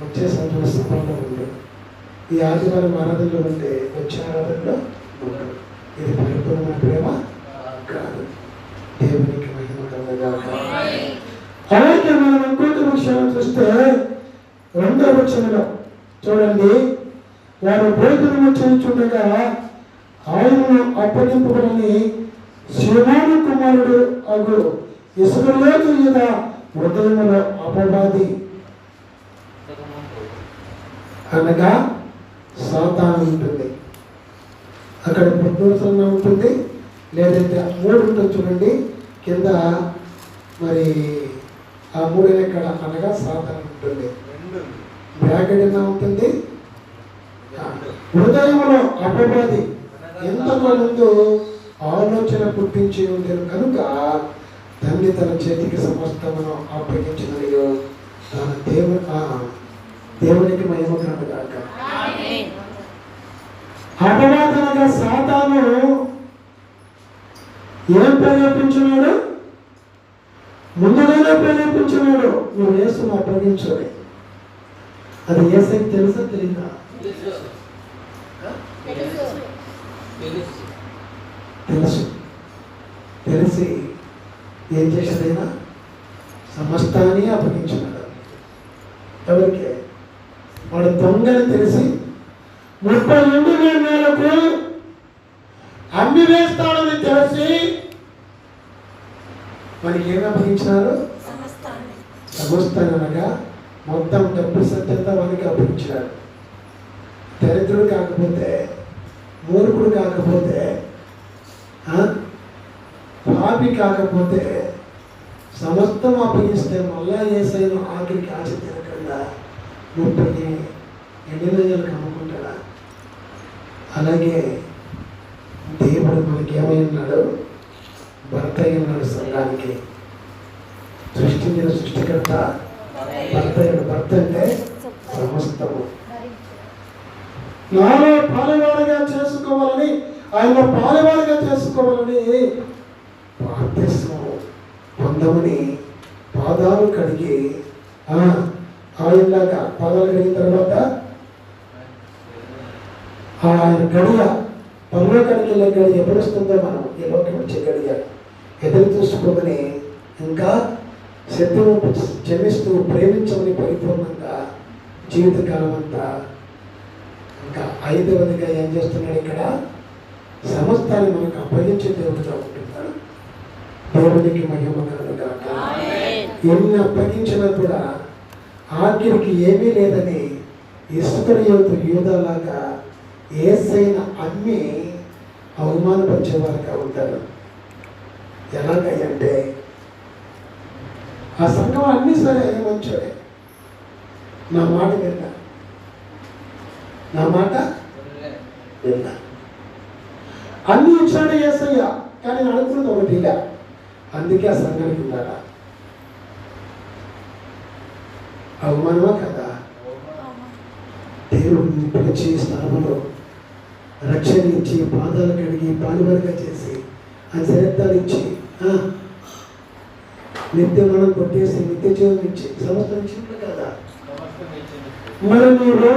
[SPEAKER 1] వచ్చే సంవత్సరం సభల్లో ఉండు. ఈ ఆదివారం ఆరాధనలో ఉంటే వచ్చే ఆరాధనలో ఉండు. ఇది పరిపూర్ణమైన ప్రేమ కాదు. దేవునికి మహిమ కలగాక. అలాగే మనం ఇంకొక విషయాన్ని చూస్తే 2వ వచనంలో చూడండి, వారు భోజనము చేయుచుండగా ఆయనను అప్పగింపబడని సీమోను కుమారుడు అగు ఇస్కరియోతు యూదా హృదయములో అపవాది అనగా సాతాను ఉంటుంది. అక్కడ పుట్టుసన్న ఉంటుంది, లేదంటే 3 ఉంటుంది చూడండి కింద. మరి ఆ 3 ఎక్కడ అనగా సాతాను ఉంటుంది. బ్రాకెట్ ఎలా ఉంటుంది? హృదయంలో అపవాది ఎంతకు ముందు ఆలోచన పుట్టించి ఉండేది కనుక తండ్రి తన చేతికి సమస్తమును అప్పగించినయో తన దేవునికి మహిమ కలుగుగాక. అపవాదనగా సాతాను ఏం ప్రేరేపించున్నాడు? ముందుగానే ప్రేరేపించున్నాడు, నువ్వు యేసును అప్పగించాలి. అది యేసుకి తెలుసా తెలియదా? తెలుసు. తెలిసి ఏం చేశాడైనా సమస్తాన్ని అప్పగించున్నాడు. ఎవరికి? వాడు దొంగని తెలిసి 38,000 అమ్మి వేస్తాడని తెలిసి మనకి ఏమి అప్పగించినారు? సమస్తాన్ని అనగా మొత్తం డబ్బు సత్యంతా వానికి అప్పగించాడు. దరిద్రుడు కాకపోతే, మూర్ఖుడు కాకపోతే పాపి కాకపోతే సమస్తం అప్పగిస్తే మళ్ళా యేసయ్యను ఆఖరికి ఆశ తినకుండా 30 ఎండినజలకు అమ్ముకుంటాడా? అలాగే దేవుడు మనకి ఏమై ఉన్నాడు? భర్త అయి ఉన్నాడు. సంఘానికి సృష్టించిన సృష్టికర్త భర్త అయిన భర్త అంటే సమస్తము. నాలో పాలువాడిగా చేసుకోవాలని, ఆయన పాలువాడిగా చేసుకోవాలని బాప్తిస్మం పొందమని పాదాలు కడిగి ఆయనలాగా పాదాలు కడిగిన తర్వాత ఆయన గడియ పరలోకానికి వెళ్ళే గడియ ఎప్పుడు వస్తుందో మనం ఈ లోకం వచ్చే గడియ ఎదురు చూసుకోమని, ఇంకా శత్రువు క్షమిస్తూ ప్రేమించమని పరిపూర్ణంగా జీవితకాలం అంతా. ఇంకా 5వదిగా ఏం చేస్తున్నాడు? ఇక్కడ సమస్తాన్ని మనకు అప్పగించే దేవుడిగా ఉంటున్నాడు. దేవునికి మహిమ కలుగుగాక. ఎన్ని అప్పగించినా కూడా ఆఖరికి ఏమీ లేదని ఇస్కరియోతు యూదాలాగా యేసయ్యను అమ్మి అవమానపరిచేవారుగా ఉంటారు. ఎలాగంటే ఆ సంఘం అన్నీ సరే మంచోడే, నా మాట విన్నా, నా మాట విన్నా, అన్నీ ఇచ్చాడు యేసయ్య, కానీ నేను అనుకున్నది ఒకటి ఇలా. అందుకే ఆ సంఘానికి ఉండాలా? అవమానమా కదా? దేవుడిని పిలిచి స్థలంలో రక్షణ ఇచ్చి పాదాలు కడిగి పాలువరగా చేసి ఆ శరీరాలు ఇచ్చి నిత్య మనం కొట్టేసి నిత్య జీవం ఇచ్చి సమస్తం ఇచ్చింది కదా. మరి నువ్వు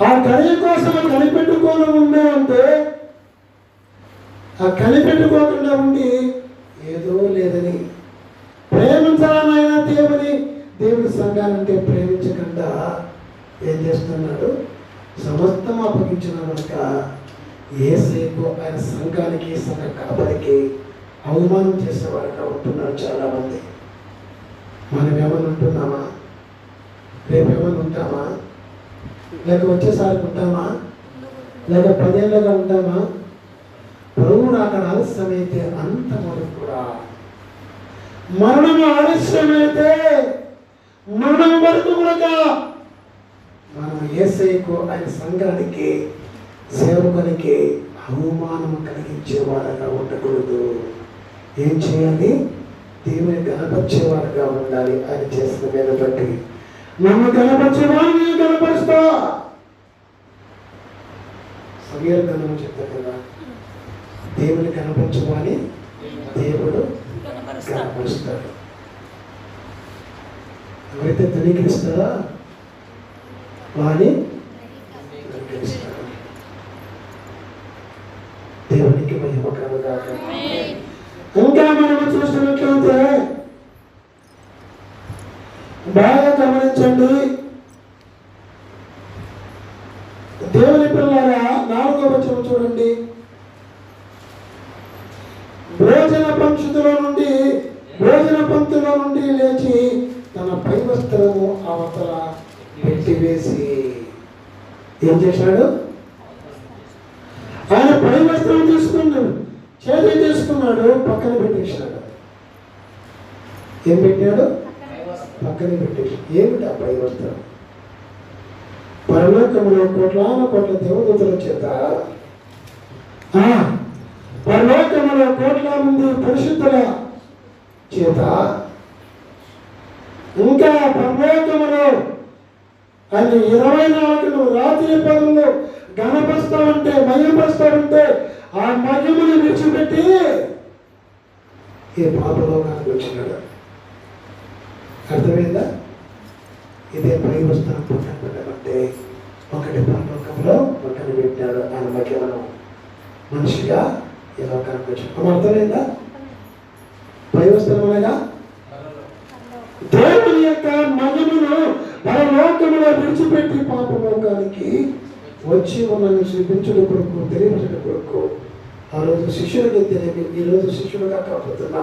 [SPEAKER 1] ఆ కళ కోసం కనిపెట్టుకోని ఉండే అంటే, ఆ కనిపెట్టుకోకుండా ఉండి ఏదో లేదని ప్రేమించాలనైనా దేవుడి సంఘాలంటే ప్రేమించకుండా ఏం చేస్తున్నాడు? సమస్తం అప్పగించిన కనుక యేసయ్యకు ఆయన సంఘానికి సంఘ కాపరికి అవమానం చేసేవారుగా ఉంటున్నారు చాలామంది. మనం ఏమైనా ఉంటున్నామా? రేపు ఏమైనా ఉంటామా? లేక వచ్చేసారికి ఉంటామా? లేక 10 ఏళ్ళగా ఉంటామా? ప్రభువు అక్కడ ఆలస్యమైతే అంత వరకు కూడా, మరణం ఆలస్యమైతే మరణం వరకు కూడా మనం యేసయ్యకు ఆయన సంఘానికి సేవకునికి అవమానం కలిగించేవారుగా ఉండకూడదు. ఏం చేయాలి? దేవుని గణపరిచేవారుగా ఉండాలి. ఆయన చేసిన మీద బట్టి నన్ను గణపరిచేవారు నేను గణపరుస్తా. సమయాల గణం చెప్తారు కదా, దేవుని కనపరచమని దేవుడు కనపరుస్తాడు. ఎవరైతే ధనీకరిస్తారా వాణి ధనీకరిస్తాడు. దేవునికి మహిమ కలుగుగాక. ఇంకా మనం చూసినట్లయితే బాగా గమనించండి. దేవుని పిల్లలారా 4వ వచనం చూడండి. భోజన పంక్తిలో నుండి లేచి తన పై వస్త్రము అవతల పెట్టివేసి ఏం చేశాడు? ఆయన పై వస్త్రం తీసుకున్నాడు, చేతి తీసుకున్నాడు, పక్కన పెట్టేశాడు. ఏం పెట్టాడు? పక్కన పెట్టేసి. ఏమిటి ఆ పై వస్త్రం? పరలోకములో కోట్ల దేవదూతల చేత, పరలోకములో కోట్ల మంది పరిశుద్ధుల చేత, ఇంకా పరలోకములో ఆయన 24 రాత్రి పనులు గణపరుస్తామంటే మహిమపరుస్తామంటే ఆ మహిమను విడిచిపెట్టి ఈ పాపలోకానికి వచ్చినాడు. అర్థమైందా? ఇదే పై వస్తున్న పక్కన పెట్టమంటే ఒకటి పరలోకంలో పక్కన పెట్టాడు. ఆయన మహిమను మనిషిగా ఈ లోకానికి వచ్చాడు. అర్థమైందా? పై వస్తున్న అనగా దేవుని యొక్క మహిమను పరలోకములో విడిచిపెట్టి పాపలోకానికి వచ్చి మనల్ని చూపించడం కొరకు, తెలియజేయడం కొరకు ఆ రోజు శిష్యుడికి తెలియని, ఈరోజు శిష్యుడుగా కాకపోతున్నా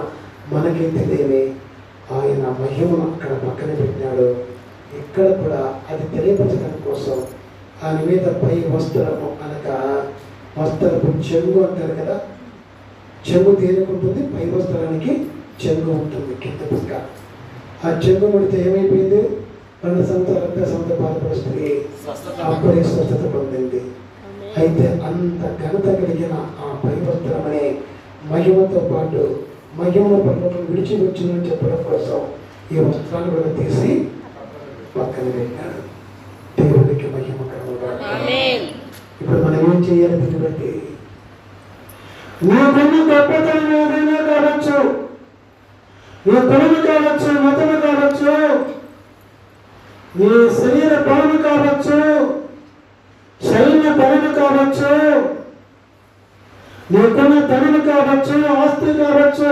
[SPEAKER 1] మనకి తెలియని ఆయన మహిమను అక్కడ పక్కన పెట్టినాడు. ఇక్కడ కూడా అది తెలియపరచడం కోసం ఆయన మీద పై వస్త్రము అనగా వస్త్రపు చెంగు అంటారు కదా, చెంగు తేరుకుంటుంది, పై వస్త్రానికి చెంగు ఉంటుంది కిందగా. ఆ చెంగు ముడితే ఏమైపోయింది? 2 సంవత్సరాల బాధపడిన స్త్రీ అప్పుడే స్వస్థత పొందింది. అయితే అంత ఘనత కలిగిన ఆ పై వస్త్రం అనే మహిమతో పాటు మహిమను పర్వతం విడిచి వచ్చిందని చెప్పడం కోసం ఈ వస్త్రాన్ని కూడా తీసి పక్కన పెట్టాడు. దేవుడికి మహిమ కలుగుగా. ఇప్పుడు మనం ఏం చేయాలి? దీన్ని బట్టి నీకున్న గొప్పతనం ఏదైనా కావచ్చు, నీ కులము కావచ్చు, మతము కావచ్చు, నీ శరీర బలము కావచ్చు, సైన్య బలము కావచ్చు, నీకున్న ధనము కావచ్చు, ఆస్తి కావచ్చు,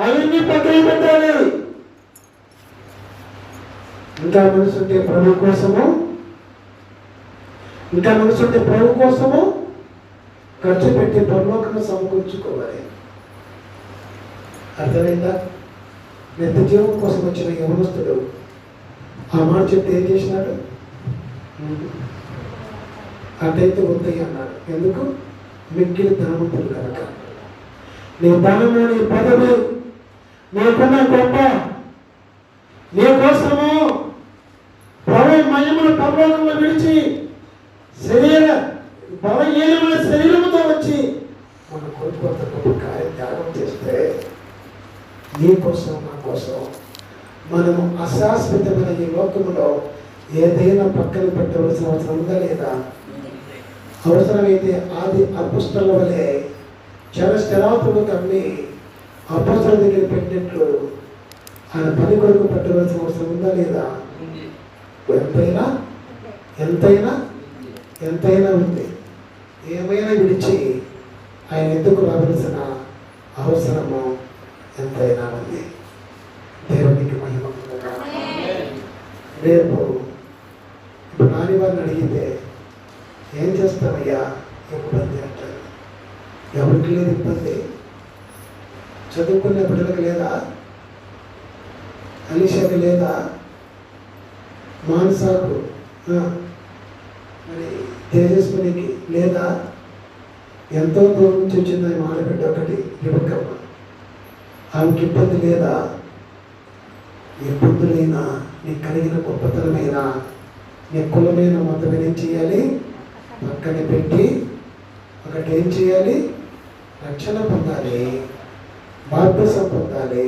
[SPEAKER 1] అవన్నీ పక్కన పెట్టాలి. ఇంకా మనసుంటే ప్రభు కోసము, ఇంకా మనసుంటే ప్రభు కోసము ఖర్చు పెట్టి పరలోకము సమకూర్చుకోవాలి. అర్థమైందా? నిత్య జీవం కోసం వచ్చిన యవనస్తుడు ఆ మాట చెప్తే ఏం చేసినాడు? అటైతే వద్దయ్య అన్నాడు. ఎందుకు? మిక్కిలి ధనవంతులు కనుక. నీ ధనము, నీ పదవి, నీకున్న గొప్ప, నీ కోసము ప్రభు మహిమను పరలోకంలో విడిచి శరీర బలహీనమైన శరీరముతో వచ్చి మన కొడుకు అంత గొప్ప కార్యం త్యాగం చేస్తే నీ కోసం, నా కోసం మనము అశాశ్వతమైన ఈ లోకములో ఏదైనా పక్కన పెట్టవలసిన అవసరం ఉందా లేదా? అవసరమైతే ఆది అపుస్తల వలె చరస్థిరాతులు కమ్మి అపుస్తల దగ్గర పెట్టినట్లు ఆయన పని కొరకు పెట్టవలసిన అవసరం ఉందా లేదా? ఎంతైనా ఎంతైనా ఎంతైనా ఉంది. ఏమైనా విడిచి ఆయన ఎందుకు రావలసిన అవసరము ఎంతైనా ఉంది. దేవునికి మహిమ. రేపు ఇప్పుడు నాని వారిని అడిగితే ఏం చేస్తామయ్యా? ఇబ్బంది అంటారు. ఎవరికి లేదు ఇబ్బంది? చదువుకునే బిడ్డలకు లేదా? అలీషాకి లేదా? మానసాకు, మరి తేజస్వినికి లేదా? ఎంతో దూరం నుంచి వచ్చింది ఆమె ఆడబిడ్డ ఒకటి రిబక్కమ్మ. ఆమెకి ఇబ్బంది లేదా? ఇబ్బందులైనా నీకు కలిగిన గొప్పతనమైన నీ కులమైన మొత్తం ఏం చేయాలి? పక్కన పెట్టి ఒకటి ఏం చేయాలి? రక్షణ పొందాలి, బాప్తిసం పొందాలి,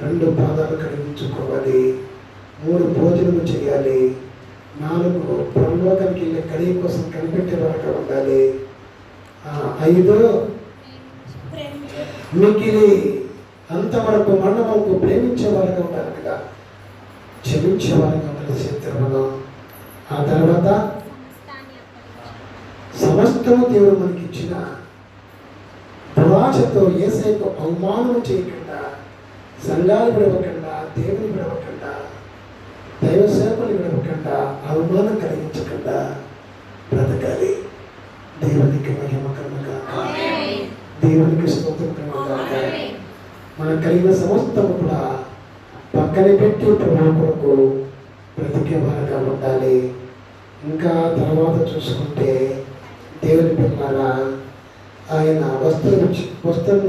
[SPEAKER 1] 2 పాదాలు కడిగించుకోవాలి, 3 భోజనము చేయాలి, 4 పరలోకానికి వెళ్ళే కడిగి కోసం కనిపెట్టే వరకు ఉండాలి, 5 మిగిలి అంతవరకు మరణములకు ప్రేమించే వారికి ఉండాలనగా క్షమించే వారికి ఉండాలి శత్రువులను. ఆ తర్వాత సమస్తము దేవుడు మనకి ఇచ్చిన దురాశతో యేసయ్యకు అవమానం చేయకుండా, సంఘాలు విడవకుండా, దేవుని విడవకుండా, దైవ సేవలు విడవకుండా, అవమానం కలిగించకుండా బ్రతకాలి. దేవునికి మహిమ కలుగుగాక. దేవునికి స్తోత్రం కలుగుగాక. మనకు కలిగిన సమస్తము కూడా పక్కన పెట్టి ప్రభు కొరకు బ్రతికే వారుగా ఉండాలి. ఇంకా తర్వాత చూసుకుంటే దేవుని పిల్లలారా, ఆయన వస్త్రము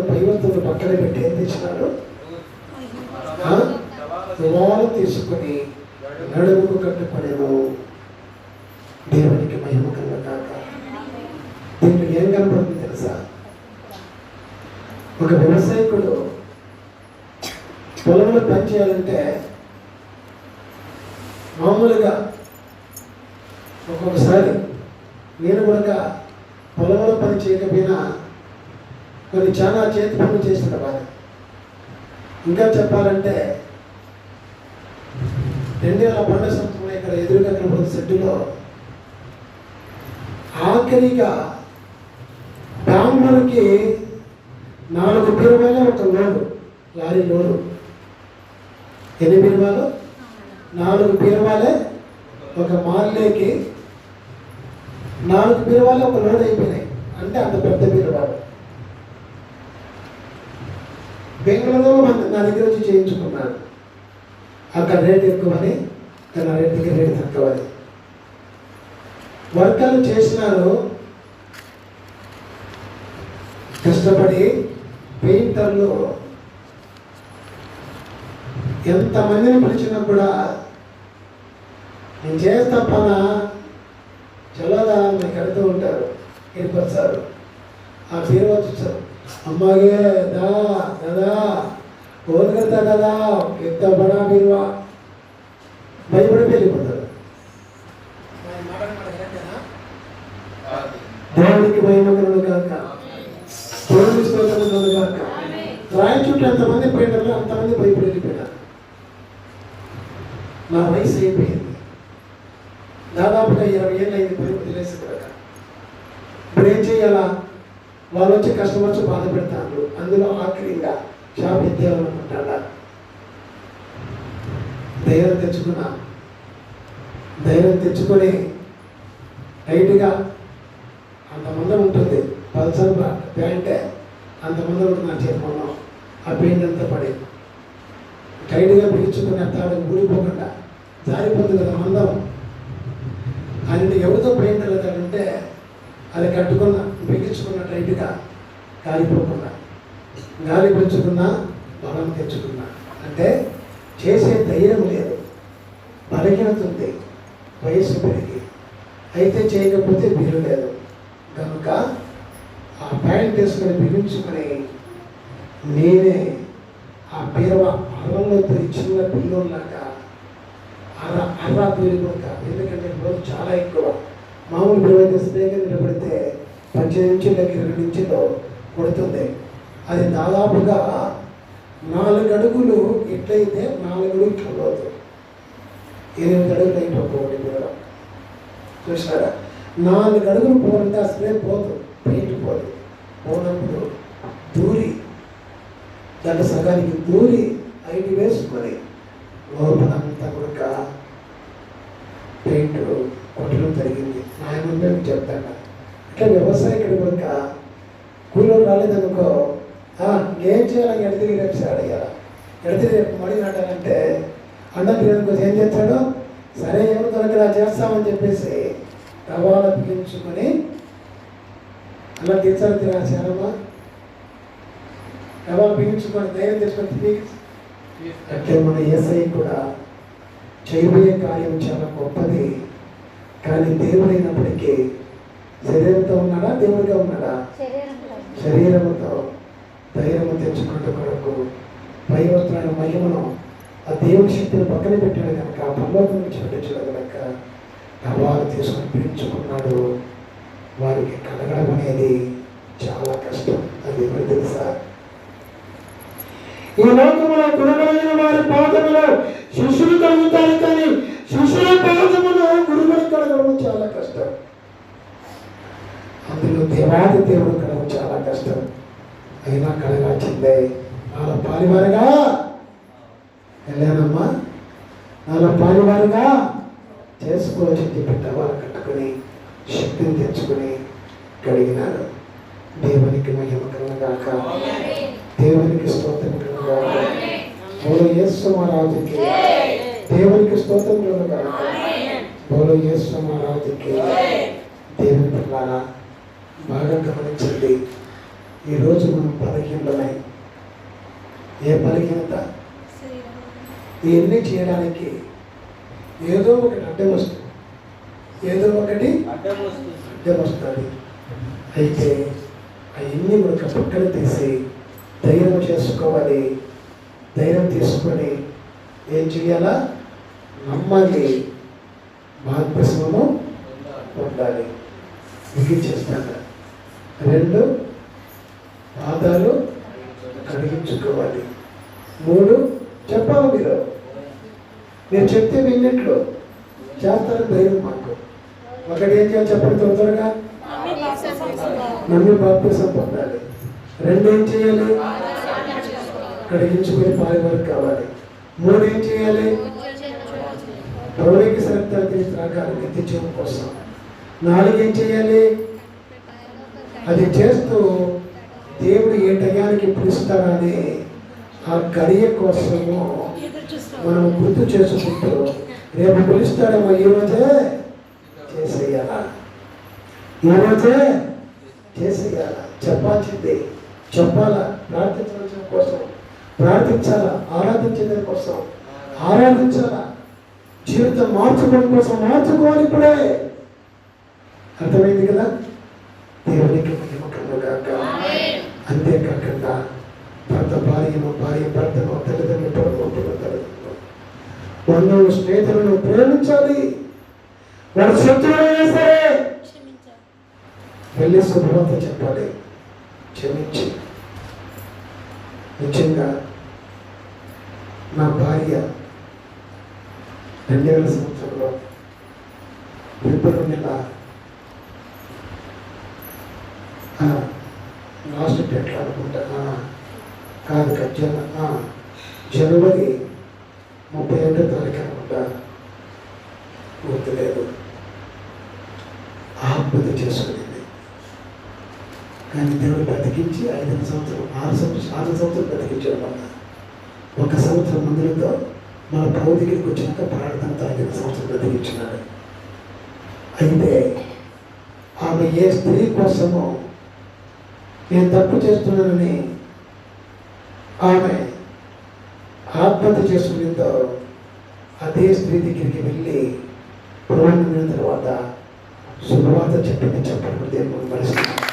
[SPEAKER 1] పై వస్త్రము పక్కన పెట్టి ఏం తెచ్చినాడు? రుమాలు తీసుకుని నడుముకు కట్టుకునేను. దేవునికి మహిమ కలుగుగాక. దీంట్లో ఏం కనపడుతుంది తెలుసా? ఒక వ్యవసాయకుడు పొలంలో పని చేయాలంటే మామూలుగా ఒక్కొక్కసారి నేను కూడా పొలంలో పని చేయకపోయినా కొన్ని చాలా చేతి పనులు చేస్తున్న బాధ. ఇంకా చెప్పాలంటే 2000 పంట సంవత్సరంలో ఇక్కడ ఎదురుగా కనబడుతున్న సెట్టులో ఆఖరిగా బ్రాహ్మణుడికి 4 బీరువాలు ఒక లోడు, లారీ లోడు. ఎన్ని బీరువాలు? 4 బీరువాలే ఒక మార్లేకి 4 బీరువాలు ఒక లోడ్ అయిపోయినాయి. అంటే అంత పెద్ద బీరువాలు. బెంగళూరులో నా దగ్గర వచ్చి చేయించుకున్నాను. అక్కడ రేట్ ఎక్కువని, తన రేట్ దగ్గర రేట్ తక్కువని. వర్కర్లు చేసినారు, కష్టపడి పెయింటర్లు ఎంతమందిని పిలిచినా కూడా నేను చేస్తా పన చల్లదా మీకు కడుతూ ఉంటారు, ఏర్పరుస్తారు. ఆ పేరు చూస్తారు, అమ్మాగే దా కదా ఓన్ కడతా కదా ఎంత బడా బీరువా భయపడి వెళ్ళిపోతారు. దేవుడికి భయమకరుడు కాక, దేవుడికి స్తోత్రములు కాక. రాయి చుట్టూ ఎంతమంది పోయినారు, అంతమంది భయపడి వెళ్ళిపోయినారు. నా వయసు అయిపోయింది, దాదాపుగా 20 ఏళ్ళు అయింది పని వదిలేసి కనుక. ఇప్పుడు ఏం చేయాలా? వాళ్ళు వచ్చి కస్టమర్స్ బాధ పెడతారు, అందులో ఆఖరిగా షాప్ ఎత్తేయాలనుకుంటాడా? ధైర్యం తెచ్చుకొని టైట్గా అంతమందం ఉంటుంది, పల్సర్ ప్యాంటే అంతమందం ఉంటుంది. నా చేతిలో ఆ పెయింట్ అంతా పడి టైట్గా బిగించుకుని తాడు ఊడిపోకుండా జారిపోతుంది కదా మందం. ఆయన ఎవరితో పెయింట్ వెళ్తాడంటే అది కట్టుకున్న బిగించుకున్న టైట్గా కాలిపోకుండా, గాలి పెంచుకున్నా బలం తెచ్చుకున్నా. అంటే చేసే ధైర్యం లేదు, బలహీనత ఉంది, వయస్సు పెరిగి. అయితే చేయకపోతే వీలు లేదు కనుక ఆ ప్యాంట్ వేసుకొని బిగించుకొని నేనే ఆ బీరవ అర్రంలో చిన్న పిల్లోలాగా అర్రా తూలిపోక. ఎందుకంటే రోజు చాలా ఎక్కువ. మామూలు బీరవ స్నేహం నిలబడితే 18 నుంచి 20 ఇంచులో కొడుతుంది. అది దాదాపుగా 4 అడుగులు ఎట్లయితే 4 అడుగులు ఇట్లా పోదు, 8 అడుగులు అయిపోతుంది బీరవ. చూసారా? 4 అడుగులు పోవాలంటే ఆ స్ప్రే పోదు, పెయింట్ పోదు. పోనప్పుడు దూరి దాంట్లో సగానికి దూరి 5 వేసుకొని లోపలంతా కూడా పెయింట్ కొట్టడం జరిగింది. ఆయన ముందే చెప్తాను. ఇట్లా వ్యవసాయకుడు కూడా కూలీలు రాలేదనుకో, ఏం చేయాలని ఎడతిరిగి రేపు అడిగారా, ఎడతిరిగి రేపు మడి నాటాలంటే అన్నది కోసం ఏం చేస్తాడు? సరే ఎవరు దొరకరా చేస్తామని చెప్పేసి రవాణా పిలించుకొని అలా తీర్చాలి తిరాచారమ్మా రవాణా పిలించుకొని ధైర్యం తెచ్చుకొని అంటే మన యేసయ్య కూడా చేయబోయే కార్యం చాలా గొప్పది. కానీ దేవుడైనప్పటికీ శరీరంతో ఉన్నాడా, దేవుడిగా ఉన్నాడా? శరీరంతో ధైర్యం తెచ్చుకుంటూ కొరకు భయవస్త్రాల మహిమను ఆ దేవుడి శక్తిని పక్కన పెట్టాడు కనుక, ఆ పర్లోకం నుంచి పెట్టించాడు కనుక రవాలు తీసుకొని పిలుచుకున్నాడు. వారికి కలగడం అనేది చాలా కష్టం. అది ఎవరు తెలుసా? ఈ లోకములో గురువులైన వారి పాదములో శిష్యులు కలుగుతారు, కానీ శిష్యుల పాదములో గురువులు కలగడం చాలా కష్టం. అందులో దేవాది దేవుడు కలగడం చాలా కష్టం. అయినా కలగాల్సిందే. నాలో పాలివారుగా వెళ్ళానమ్మా, నాలో పాలివారుగా చేసుకోవాల్సింది చెప్పి టవాలు కట్టుకుని శక్తిని తెచ్చుకుని కడిగినాడు. దేవునికి మహిమ కలుగుగాక, దేవునికి స్తోత్రం కలుగుగాక. బోలో యేసు మహారాజుకి, దేవునికి స్తోత్రం కలుగుగాక. బోలో యేసు మహారాజుకి. దేవుని పిల్లారా బాగా గమనించండి. ఈరోజు మనం బలహీనమై, ఏ బలహీనత? ఇవన్నీ చేయడానికి ఏదో ఒకటి అడ్డం వస్తుంది, ఏదో ఒకటి అడ్డం వస్తుంది. అయితే అవన్నీ మనకు పక్కన తీసి ధైర్యం చేసుకోవాలి. ధైర్యం తీసుకొని ఏం చేయాలా? నమ్మాలి, బాప్తిస్మము పొందాలి. ముగించేస్తాను. 2 పాదాలు కడిగించుకోవాలి. 3 చెప్పాలి. మీరు చెప్తే విన్నట్లు చేస్తారని ధైర్యం మాకు. ఒకటి ఏం చేయాలి చెప్పండి త్వరగా? నమ్మి బాప్తిసం పొందాలి. 2 ఏం చేయాలి? కడిగించుకుని పాలి వరకు కావాలి. 3 ఏం చేయాలి? ప్రభువుకి శ్రద్ధ త్రాగాలి నిత్య జీవం కోసం. 4 ఏం చేయాలి? అది చేస్తూ దేవుడు ఏ టయానికి పిలుస్తాడని ఆ గడియ కోసము మనం గుర్తు చేసుకుంటూ రేపు పిలుస్తాడేమో ఈరోజే చేసేయాలా, ఈరోజే చేసేయాలా. చెప్పాల్సింది చెప్పాలా, ప్రార్థించడం కోసం ప్రార్థించాలా, ఆరాధించడం కోసం ఆరాధించాలా, జీవితం మార్చుకోవడం కోసం మార్చుకోవాలి ఇప్పుడే. అర్థమైంది కదా? దేవునికి మహిమ కలుగుగాక. అంతేకాకుండా భర్త భార్యను, భార్య భర్తను, తల్లిదండ్రులు తల్లిదండ్రులు బంధువులు స్నేహితులను ప్రేమించాలి. వాడు శత్రువైనా సరే వెళ్ళి శుభవార్త చెప్పాలి, క్షమించి. నిజంగా నా భార్య 2000 సంవత్సరంలో ఫిబ్రవరి నెల లాస్ట్ డేట్ అనుకుంటా, కాదు జనవరి 31వ తారీఖు అనుకుంటా, గుర్తులేదు, ఆత్మహత్య చేసుకునేది. కానీ దేవుడు బతికించి 6 సంవత్సరం బతికించడం వల్ల 1 సంవత్సరం మందులతో మన ప్రభు దగ్గరికి వచ్చినాక ప్రార్థనతో 5 సంవత్సరం బతికించినాడు. అయితే ఆమె ఏ స్త్రీ కోసమో నేను తప్పు చేస్తున్నానని ఆమె ఆత్మహత్య చేసుకునేంతో అదే స్త్రీ దగ్గరికి వెళ్ళి ప్రభువుని విన్న తర్వాత శుభవార్త చెప్పింది. చెప్పడం దేవుడు మరుస్తున్నాను.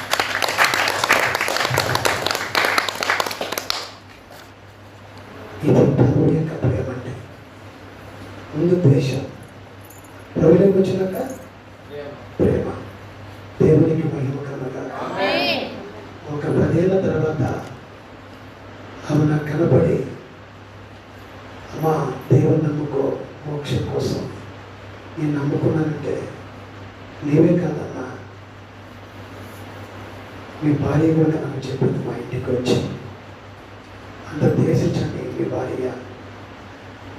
[SPEAKER 1] ఇది ప్రభువు యొక్క ప్రేమ అంటే. ముందు ద్వేషం, ప్రభువులోకి వచ్చినాక ప్రేమ. దేవునికి మహిమ కలుగుగాక. ఒక 10 ఏళ్ళ తర్వాత ఆమె నాకు కనబడి, అమ్మా దేవుని నమ్ముకో, మోక్షం కోసం నేను నమ్ముకున్నానంటే నీవే కాదన్నా, మీ భార్య కూడా నాకు చెప్పింది. మా ఇంటికి వచ్చి అంత దేశించండి, మీ భార్య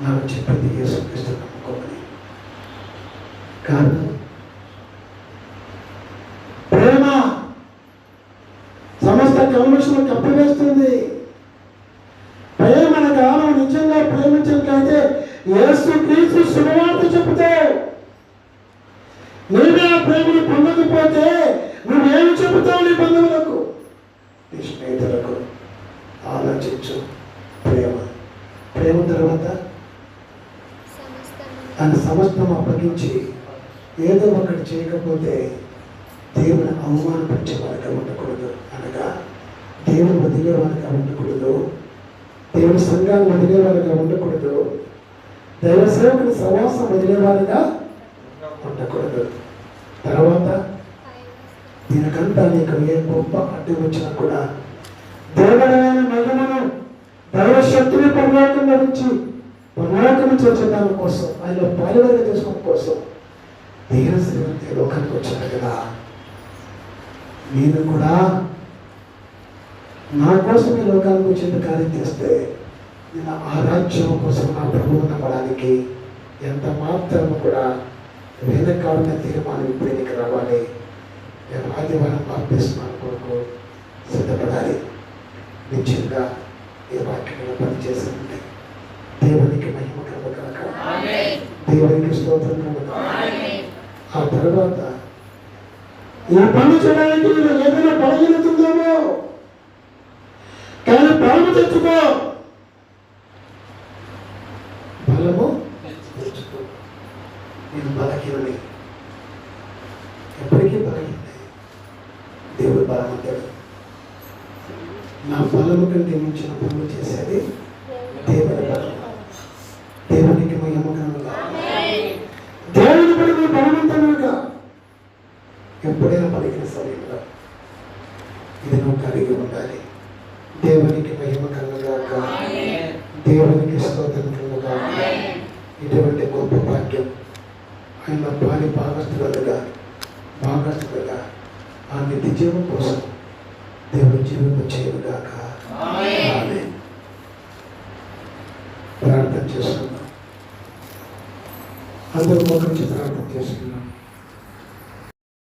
[SPEAKER 1] నాకు చెప్పింది యేసుక్రీస్తు నమ్ముకోమని. కారణం ప్రేమ సమస్త కల్మషను కప్పివేస్తుంది. ప్రేమ కాలం నిజంగా ప్రేమించినట్లయితే యేసుక్రీస్తు శుభవార్త చెబుతావు. నీవే ఆ ప్రేమను పొందకపోతే నువ్వేమి చెబుతావు నీ బంధువులకు, నీ స్నేహితులకు? ఆలోచించు. ప్రేమ తర్వాత ఆయన సమస్తం అప్పగించి ఏదో ఒకటి చేయకపోతే దేవుని అవమానపరిచే వారిగా ఉండకూడదు. అనగా దేవుని వదిలే వారిగా ఉండకూడదు, దేవుని సంఘాన్ని వదిలే వారిగా ఉండకూడదు, దైవ సేవకుని సవాసం వదిలే వారిగా ఉండకూడదు. తర్వాత దీనికంతా నీకు ఏ గొప్ప అడ్డు వచ్చినా కూడా దేవుడైన మహిమను దైవశక్తిని పరలోకంలో నుంచి పరలోకము చేర్చడం కోసం, ఆయన పాలువరిగా చేసుకోవడం కోసం దేవుని శ్రీమంతి లోకానికి వచ్చాడు కదా. నేను కూడా నా కోసం ఈ లోకానికి వచ్చిన కార్యం చేస్తే నేను ఆ రాజ్యం కోసం నా ప్రభువు నమ్మడానికి ఎంత మాత్రం కూడా వెనకాడిన తీర్మానం ఇప్పుడు నీకు రావాలి. నేను ఆదివారం బాప్తిస్మాను కొరకు సిద్ధపడాలి. నిశ్చయంగా ఈ వాక్యంలో పనిచేసింది. దేవునికి మహిమ కలుగుగాక. దేవునికి స్తోత్రం కలుగుగాక. ఆ తర్వాత ఈ పని చేయడానికి నేను ఏదైనా బలహీనతుందేమో, కానీ బలము తెచ్చుకో, బలము తెచ్చుకో. నేను బలహీనని, ఎప్పటికీ బలహీన. దేవుడు బలవంతుడు. నా బలము కంటే మించిన పనులు చేసేది దేవుని బలం. దేవునికి మహిమ కలుగుగాక. దేవుని పని నువ్వు బలవంతుడుగా ఎప్పుడైనా పలికిన సమయంలో ఇది నువ్వు కలిగి ఉండాలి. దేవునికి మహిమ కలుగుగాక. దేవునికి స్తోత్రం కలుగుగాక. ఇటువంటి గొప్ప భాగ్యం ఆయన భాగస్థులుగా ఆ నిత్య జీవం కోసం దేవుడు జీవింప చేయగాక. ప్రార్థన చేస్తున్నాం. అందరూ ఒక నుంచి ప్రార్థన చేస్తున్నాం.